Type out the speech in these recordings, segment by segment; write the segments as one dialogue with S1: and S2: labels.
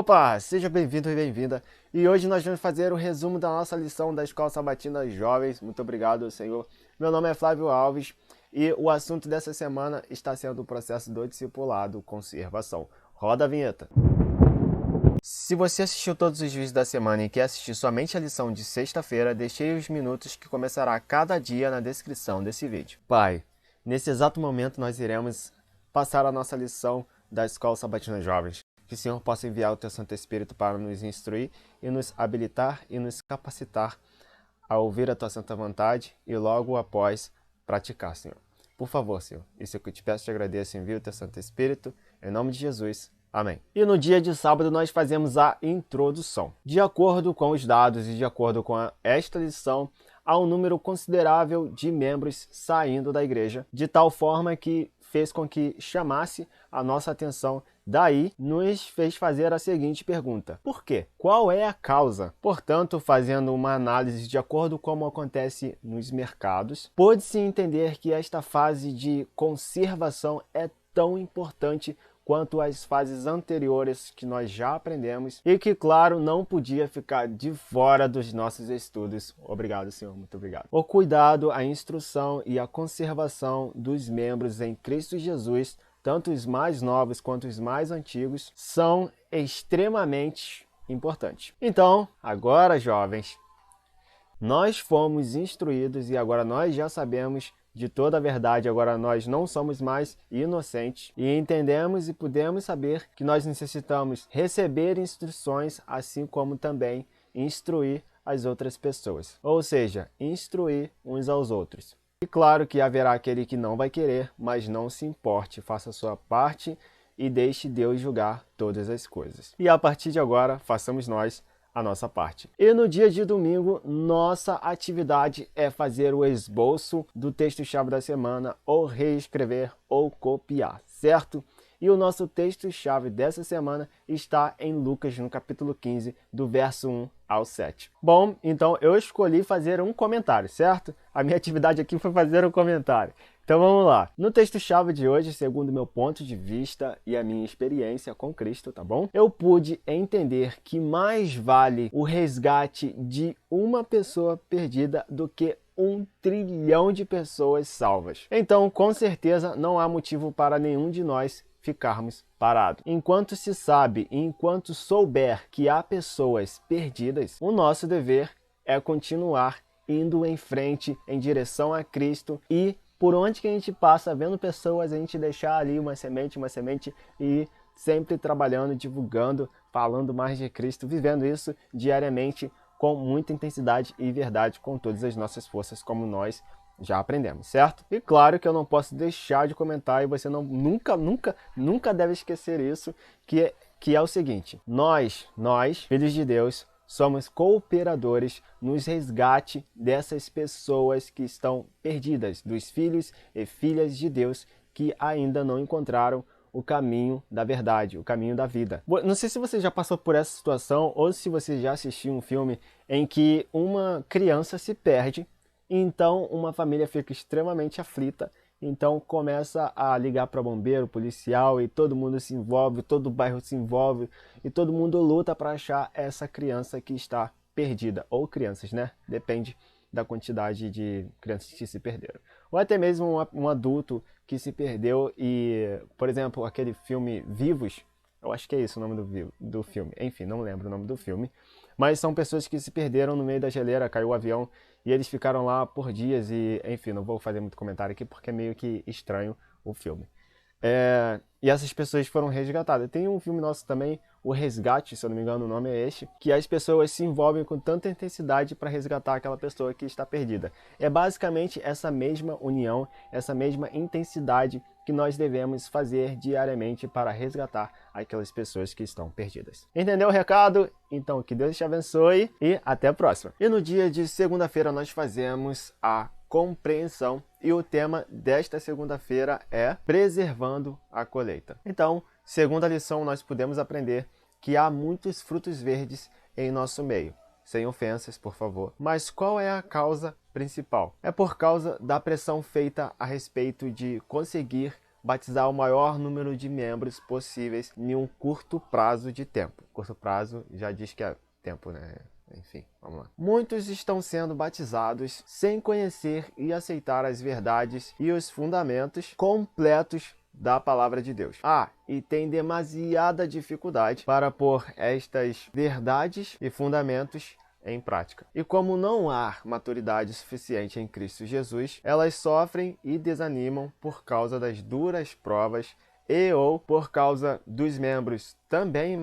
S1: Opa, seja bem-vindo e bem-vinda. E hoje nós vamos fazer o resumo da nossa lição da Escola Sabatina Jovens. Muito obrigado, Senhor. Meu nome é Flávio Alves e o assunto dessa semana está sendo o processo do discipulado, conservação. Roda a vinheta. Se você assistiu todos os vídeos da semana e quer assistir somente a lição de sexta-feira, deixei os minutos que começará cada dia na descrição desse vídeo. Pai, nesse exato momento nós iremos passar a nossa lição da Escola Sabatina Jovens. Que o Senhor possa enviar o Teu Santo Espírito para nos instruir e nos habilitar e nos capacitar a ouvir a Tua Santa Vontade e logo após praticar, Senhor. Por favor, Senhor, isso é o que eu te peço e te agradeço. Envia o Teu Santo Espírito, em nome de Jesus. Amém. E no dia de sábado nós fazemos a introdução. De acordo com os dados e de acordo com esta lição, há um número considerável de membros saindo da igreja, de tal forma que fez com que chamasse a nossa atenção. Daí, nos fez fazer a seguinte pergunta: por quê? Qual é a causa? Portanto, fazendo uma análise de acordo com como acontece nos mercados, pôde-se entender que esta fase de conservação é tão importante quanto as fases anteriores que nós já aprendemos e que, claro, não podia ficar de fora dos nossos estudos. Obrigado, Senhor, muito obrigado. O cuidado, a instrução e a conservação dos membros em Cristo Jesus, tanto os mais novos quanto os mais antigos, são extremamente importantes. Então, agora, jovens, nós fomos instruídos e agora nós já sabemos de toda a verdade, agora nós não somos mais inocentes e entendemos e podemos saber que nós necessitamos receber instruções, assim como também instruir as outras pessoas, ou seja, instruir uns aos outros. E claro que haverá aquele que não vai querer, mas não se importe, faça a sua parte e deixe Deus julgar todas as coisas. E a partir de agora, façamos nós a nossa parte. E no dia de domingo, nossa atividade é fazer o esboço do texto-chave da semana, ou reescrever ou copiar, certo? E o nosso texto-chave dessa semana está em Lucas, no capítulo 15, do verso 1 ao 7. Bom, então eu escolhi fazer um comentário, certo? A minha atividade aqui foi fazer um comentário. Então vamos lá. No texto-chave de hoje, segundo meu ponto de vista e a minha experiência com Cristo, tá bom? Eu pude entender que mais vale o resgate de uma pessoa perdida do que 1 trilhão de pessoas salvas. Então, com certeza, não há motivo para nenhum de nós ficarmos parados. Enquanto se sabe e enquanto souber que há pessoas perdidas, o nosso dever é continuar indo em frente em direção a Cristo e por onde que a gente passa vendo pessoas, a gente deixar ali uma semente e sempre trabalhando, divulgando, falando mais de Cristo, vivendo isso diariamente com muita intensidade e verdade, com todas as nossas forças, como nós já aprendemos, certo? E claro que eu não posso deixar de comentar, e você nunca deve esquecer isso, que é o seguinte: nós, filhos de Deus, somos cooperadores nos resgate dessas pessoas que estão perdidas, dos filhos e filhas de Deus que ainda não encontraram o caminho da verdade, o caminho da vida. Não sei se você já passou por essa situação ou se você já assistiu um filme em que uma criança se perde, então uma família fica extremamente aflita, então começa a ligar para bombeiro, policial, e todo mundo se envolve, todo o bairro se envolve e todo mundo luta para achar essa criança que está perdida, ou crianças, né? Depende da quantidade de crianças que se perderam. Ou até mesmo um adulto que se perdeu e, por exemplo, aquele filme Vivos, eu acho que é isso o nome do filme, enfim, não lembro o nome do filme, mas são pessoas que se perderam no meio da geleira, caiu o avião e eles ficaram lá por dias e, enfim, não vou fazer muito comentário aqui porque é meio que estranho o filme. E essas pessoas foram resgatadas. Tem um filme nosso também, O Resgate, se eu não me engano o nome é este, que as pessoas se envolvem com tanta intensidade para resgatar aquela pessoa que está perdida. É basicamente essa mesma união, essa mesma intensidade que nós devemos fazer diariamente para resgatar aquelas pessoas que estão perdidas. Entendeu o recado? Então que Deus te abençoe e até a próxima. E no dia de segunda-feira nós fazemos a compreensão e o tema desta segunda-feira é preservando a colheita. Então, segunda lição, nós podemos aprender que há muitos frutos verdes em nosso meio. Sem ofensas, por favor. Mas qual é a causa principal? É por causa da pressão feita a respeito de conseguir batizar o maior número de membros possíveis em um curto prazo de tempo. Curto prazo já diz que é tempo, né? Enfim, vamos lá. Muitos estão sendo batizados sem conhecer e aceitar as verdades e os fundamentos completos da palavra de Deus. E tem demasiada dificuldade para pôr estas verdades e fundamentos em prática. E como não há maturidade suficiente em Cristo Jesus, elas sofrem e desanimam por causa das duras provas ou por causa dos membros também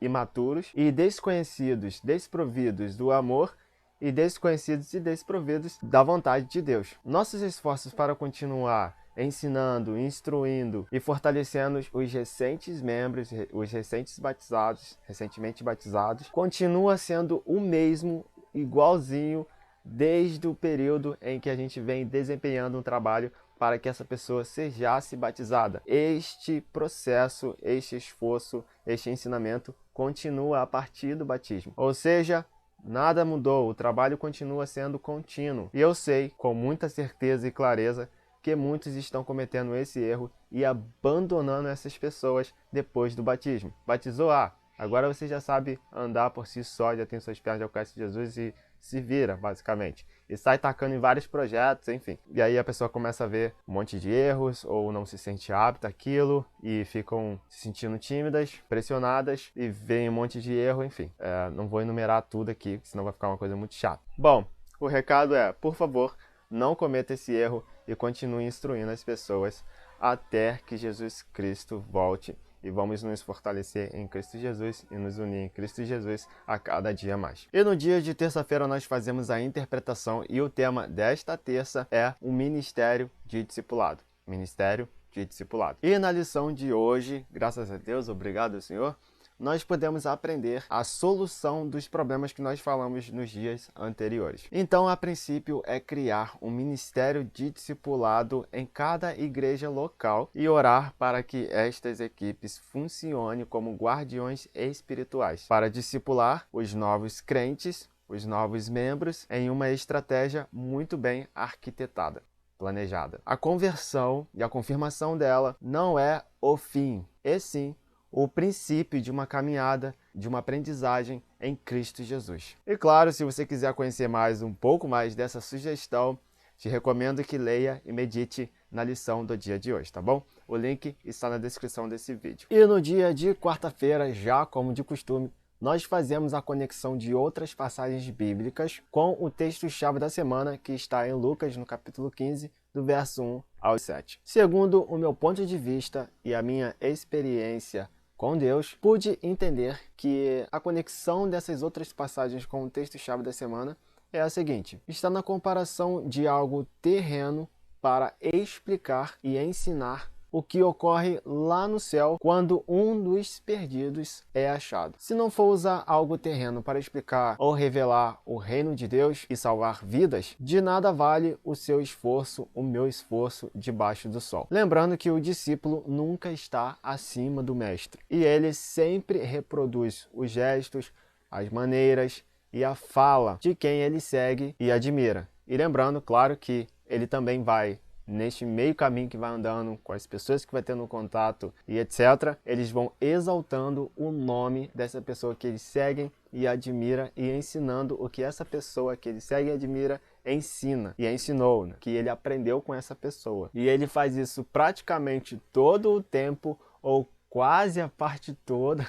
S1: imaturos e desconhecidos, desprovidos do amor e desconhecidos e desprovidos da vontade de Deus. Nossos esforços para continuar ensinando, instruindo e fortalecendo os recentes membros, os recentemente batizados, continua sendo o mesmo, igualzinho, desde o período em que a gente vem desempenhando um trabalho para que essa pessoa sejasse batizada. Este processo, este esforço, este ensinamento continua a partir do batismo. Ou seja, nada mudou, o trabalho continua sendo contínuo. E eu sei, com muita certeza e clareza, que muitos estão cometendo esse erro e abandonando essas pessoas depois do batismo. Batizou? Agora você já sabe andar por si só, já tem suas pernas de alcance de Jesus e se vira, basicamente. E sai tacando em vários projetos, enfim. E aí a pessoa começa a ver um monte de erros, ou não se sente apta àquilo, e ficam se sentindo tímidas, pressionadas, e vem um monte de erro, enfim. Não vou enumerar tudo aqui, senão vai ficar uma coisa muito chata. Bom, o recado é, por favor, não cometa esse erro e continue instruindo as pessoas até que Jesus Cristo volte. E vamos nos fortalecer em Cristo Jesus e nos unir em Cristo Jesus a cada dia mais. E no dia de terça-feira nós fazemos a interpretação e o tema desta terça é o Ministério de Discipulado. Ministério de Discipulado. E na lição de hoje, graças a Deus, obrigado Senhor, nós podemos aprender a solução dos problemas que nós falamos nos dias anteriores. Então, a princípio, é criar um ministério de discipulado em cada igreja local e orar para que estas equipes funcionem como guardiões espirituais para discipular os novos crentes, os novos membros, em uma estratégia muito bem arquitetada, planejada. A conversão e a confirmação dela não é o fim, e sim o princípio de uma caminhada, de uma aprendizagem em Cristo Jesus. E claro, se você quiser conhecer um pouco mais dessa sugestão, te recomendo que leia e medite na lição do dia de hoje, tá bom? O link está na descrição desse vídeo. E no dia de quarta-feira, já como de costume, nós fazemos a conexão de outras passagens bíblicas com o texto-chave da semana, que está em Lucas, no capítulo 15, do verso 1 ao 7. Segundo o meu ponto de vista e a minha experiência com Deus, pude entender que a conexão dessas outras passagens com o texto-chave da semana é a seguinte: está na comparação de algo terreno para explicar e ensinar o que ocorre lá no céu quando um dos perdidos é achado. Se não for usar algo terreno para explicar ou revelar o reino de Deus e salvar vidas, de nada vale o seu esforço, o meu esforço debaixo do sol. Lembrando que o discípulo nunca está acima do mestre e ele sempre reproduz os gestos, as maneiras e a fala de quem ele segue e admira. E lembrando, claro, que ele também vai neste meio caminho que vai andando, com as pessoas que vai tendo contato e etc., eles vão exaltando o nome dessa pessoa que eles seguem e admira e ensinando o que essa pessoa que ele segue e admira ensina e ensinou, né? Que ele aprendeu com essa pessoa. E ele faz isso praticamente todo o tempo, ou quase a parte toda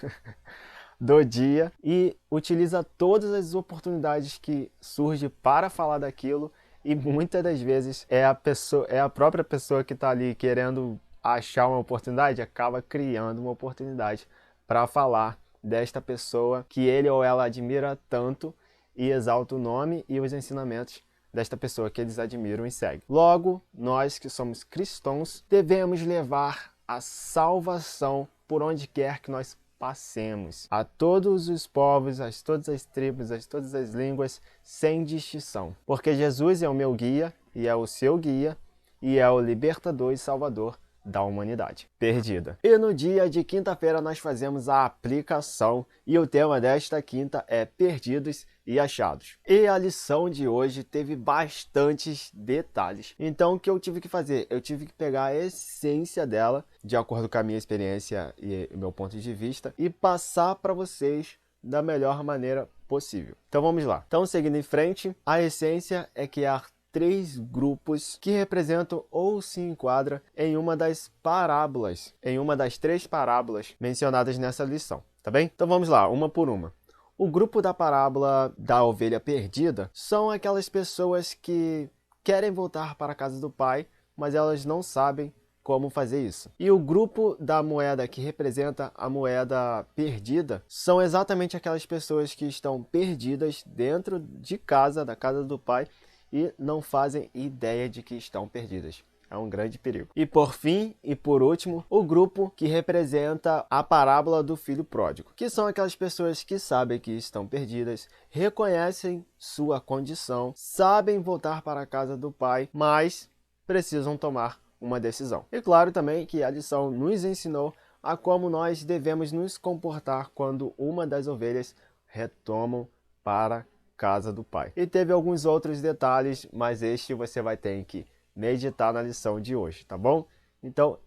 S1: do dia, e utiliza todas as oportunidades que surgem para falar daquilo. E muitas das vezes é a própria pessoa que está ali querendo achar uma oportunidade, acaba criando uma oportunidade para falar desta pessoa que ele ou ela admira tanto e exalta o nome e os ensinamentos desta pessoa que eles admiram e seguem. Logo, nós que somos cristãos devemos levar a salvação por onde quer que nós passemos, a todos os povos, a todas as tribos, a todas as línguas, sem distinção. Porque Jesus é o meu guia e é o seu guia e é o libertador e salvador da humanidade perdida. E no dia de quinta-feira nós fazemos a aplicação e o tema desta quinta é perdidos e achados. E a lição de hoje teve bastantes detalhes. Então o que eu tive que fazer? Eu tive que pegar a essência dela, de acordo com a minha experiência e o meu ponto de vista, e passar para vocês da melhor maneira possível. Então vamos lá. Então seguindo em frente, a essência é que há 3 grupos que representam ou se enquadram em uma das parábolas, em uma das 3 parábolas mencionadas nessa lição, tá bem? Então vamos lá, uma por uma. O grupo da parábola da ovelha perdida são aquelas pessoas que querem voltar para a casa do pai, mas elas não sabem como fazer isso. E o grupo da moeda que representa a moeda perdida são exatamente aquelas pessoas que estão perdidas dentro de casa, da casa do pai, e não fazem ideia de que estão perdidas. É um grande perigo. E por fim, e por último, o grupo que representa a parábola do filho pródigo, que são aquelas pessoas que sabem que estão perdidas, reconhecem sua condição, sabem voltar para a casa do pai, mas precisam tomar uma decisão. E claro também que a lição nos ensinou a como nós devemos nos comportar quando uma das ovelhas retomam para casa do pai. E teve alguns outros detalhes, mas este você vai ter que meditar na lição de hoje, tá bom? Então,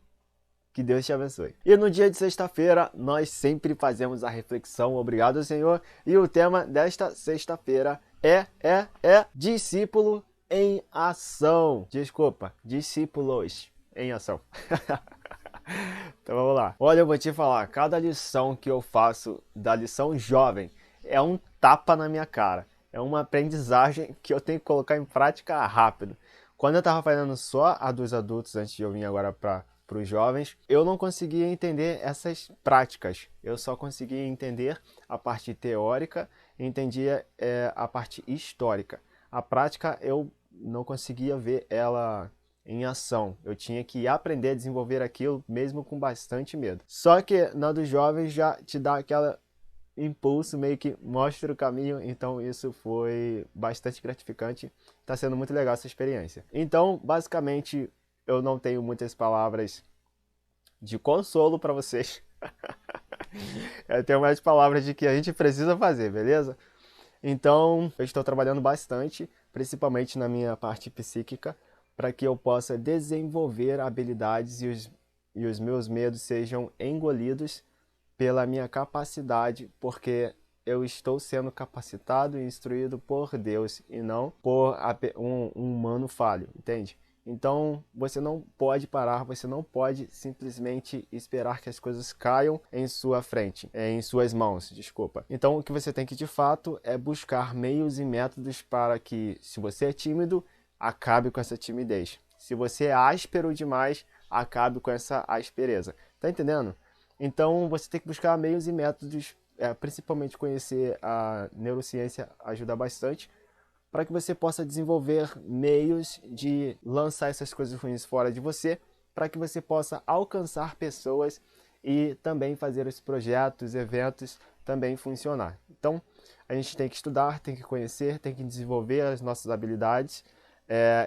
S1: que Deus te abençoe. E no dia de sexta-feira, nós sempre fazemos a reflexão, obrigado Senhor, e o tema desta sexta-feira é discípulo em ação. Desculpa, discípulos em ação. Então vamos lá. Olha, eu vou te falar, cada lição que eu faço da lição jovem é um tapa na minha cara. É uma aprendizagem que eu tenho que colocar em prática rápido. Quando eu estava fazendo só a dos adultos, antes de eu vir agora para os jovens, eu não conseguia entender essas práticas. Eu só conseguia entender a parte teórica e entendia a parte histórica. A prática eu não conseguia ver ela em ação. Eu tinha que aprender a desenvolver aquilo mesmo com bastante medo. Só que na dos jovens já te dá aquela impulso, meio que mostra o caminho, então isso foi bastante gratificante, está sendo muito legal essa experiência. Então, basicamente, eu não tenho muitas palavras de consolo para vocês, eu tenho mais palavras de que a gente precisa fazer, beleza? Então, eu estou trabalhando bastante, principalmente na minha parte psíquica, para que eu possa desenvolver habilidades e os meus medos sejam engolidos pela minha capacidade, porque eu estou sendo capacitado e instruído por Deus e não por um humano falho, entende? Então, você não pode parar, você não pode simplesmente esperar que as coisas caiam em sua frente, em suas mãos, desculpa. Então, o que você tem que, de fato, é buscar meios e métodos para que, se você é tímido, acabe com essa timidez. Se você é áspero demais, acabe com essa aspereza. Tá entendendo? Então, você tem que buscar meios e métodos, principalmente conhecer a neurociência ajuda bastante, para que você possa desenvolver meios de lançar essas coisas ruins fora de você, para que você possa alcançar pessoas e também fazer os projetos, eventos também funcionar. Então, a gente tem que estudar, tem que conhecer, tem que desenvolver as nossas habilidades,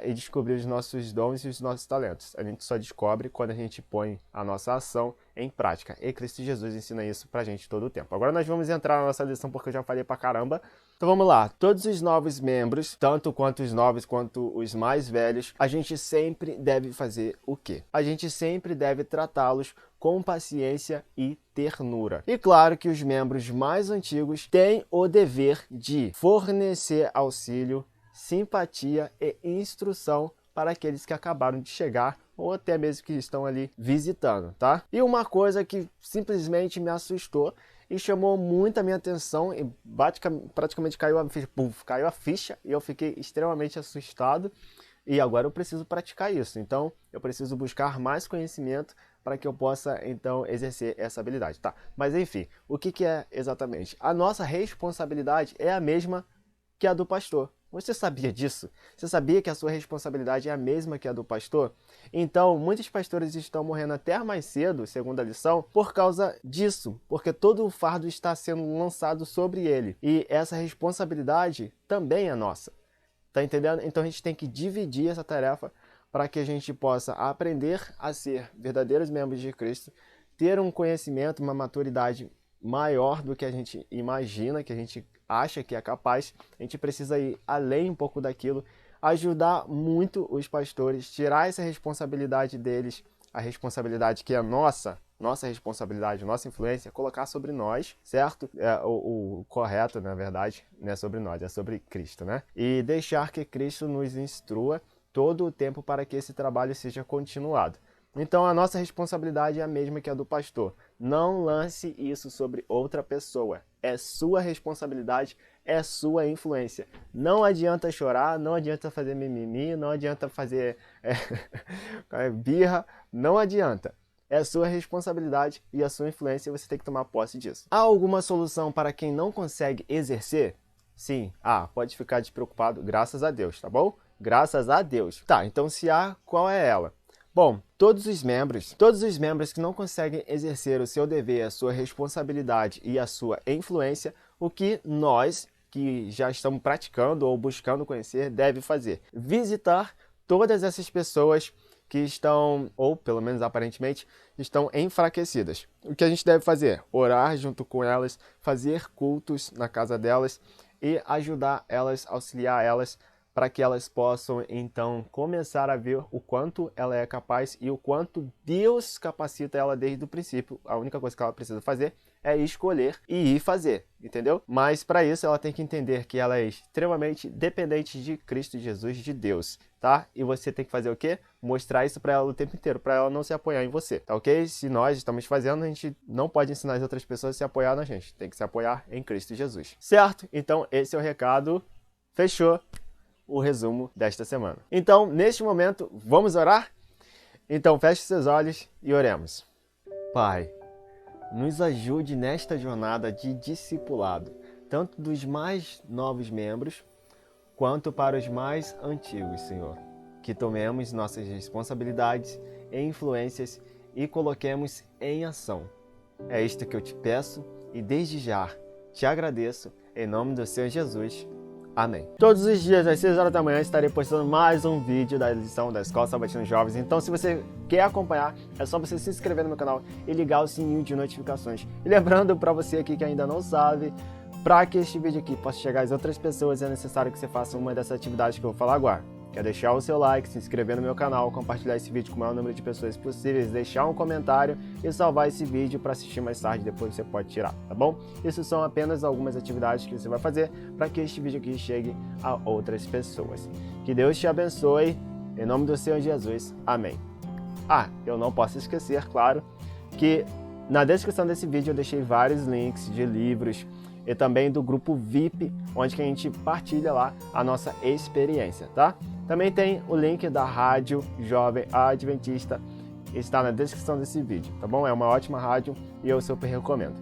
S1: e descobrir os nossos dons e os nossos talentos. A gente só descobre quando a gente põe a nossa ação em prática. E Cristo Jesus ensina isso pra gente todo o tempo. Agora nós vamos entrar na nossa lição porque eu já falei pra caramba. Então vamos lá. Todos os novos membros, tanto quanto os novos quanto os mais velhos, a gente sempre deve fazer o quê? A gente sempre deve tratá-los com paciência e ternura. E claro que os membros mais antigos têm o dever de fornecer auxílio, simpatia e instrução para aqueles que acabaram de chegar ou até mesmo que estão ali visitando, tá? E uma coisa que simplesmente me assustou e chamou muito a minha atenção e praticamente caiu a ficha e eu fiquei extremamente assustado e agora eu preciso praticar isso. Então, eu preciso buscar mais conhecimento para que eu possa, então, exercer essa habilidade, tá? Mas, enfim, o que é exatamente? A nossa responsabilidade é a mesma que a do pastor. Você sabia disso? Você sabia que a sua responsabilidade é a mesma que a do pastor? Então, muitos pastores estão morrendo até mais cedo, segundo a lição, por causa disso, porque todo o fardo está sendo lançado sobre ele. E essa responsabilidade também é nossa. Tá entendendo? Então a gente tem que dividir essa tarefa para que a gente possa aprender a ser verdadeiros membros de Cristo, ter um conhecimento, uma maturidade maior do que a gente imagina, que a gente acha que é capaz. A gente precisa ir além um pouco daquilo, ajudar muito os pastores, tirar essa responsabilidade deles, a responsabilidade que é nossa responsabilidade, nossa influência, colocar sobre nós, certo? O correto, na verdade, não é sobre nós, é sobre Cristo, né? E deixar que Cristo nos instrua todo o tempo para que esse trabalho seja continuado. Então a nossa responsabilidade é a mesma que a do pastor. Não lance isso sobre outra pessoa. É sua responsabilidade, é sua influência. Não adianta chorar, não adianta fazer mimimi, não adianta fazer birra, não adianta. É a sua responsabilidade e a sua influência, e você tem que tomar posse disso. Há alguma solução para quem não consegue exercer? Sim. Pode ficar despreocupado, graças a Deus, tá bom? Graças a Deus. Tá, então se há, qual é ela? Bom, todos os membros que não conseguem exercer o seu dever, a sua responsabilidade e a sua influência, o que nós, que já estamos praticando ou buscando conhecer, deve fazer? Visitar todas essas pessoas que estão, ou pelo menos aparentemente, estão enfraquecidas. O que a gente deve fazer? Orar junto com elas, fazer cultos na casa delas e ajudar elas, auxiliar elas, para que elas possam, então, começar a ver o quanto ela é capaz e o quanto Deus capacita ela desde o princípio. A única coisa que ela precisa fazer é escolher e ir fazer, entendeu? Mas para isso ela tem que entender que ela é extremamente dependente de Cristo Jesus, de Deus, tá? E você tem que fazer o quê? Mostrar isso para ela o tempo inteiro, para ela não se apoiar em você, tá ok? Se nós estamos fazendo, a gente não pode ensinar as outras pessoas a se apoiar na gente, tem que se apoiar em Cristo Jesus, certo? Então esse é o recado, fechou o resumo desta semana. Então, neste momento, vamos orar? Então, feche seus olhos e oremos. Pai, nos ajude nesta jornada de discipulado, tanto dos mais novos membros, quanto para os mais antigos, Senhor. Que tomemos nossas responsabilidades e influências e coloquemos em ação. É isto que eu te peço e desde já te agradeço, em nome do Senhor Jesus. Amém. Todos os dias, às 6 horas da manhã, estarei postando mais um vídeo da lição da Escola Sabatina Jovens. Então, se você quer acompanhar, é só você se inscrever no meu canal e ligar o sininho de notificações. E lembrando para você aqui que ainda não sabe, para que este vídeo aqui possa chegar às outras pessoas, é necessário que você faça uma dessas atividades que eu vou falar agora. Que é deixar o seu like, se inscrever no meu canal, compartilhar esse vídeo com o maior número de pessoas possíveis, deixar um comentário e salvar esse vídeo para assistir mais tarde, depois você pode tirar, tá bom? Isso são apenas algumas atividades que você vai fazer para que este vídeo aqui chegue a outras pessoas. Que Deus te abençoe, em nome do Senhor Jesus. Amém. Eu não posso esquecer, claro, que na descrição desse vídeo eu deixei vários links de livros e também do grupo VIP, onde que a gente partilha lá a nossa experiência, tá? Também tem o link da Rádio Jovem Adventista, está na descrição desse vídeo, tá bom? É uma ótima rádio e eu super recomendo.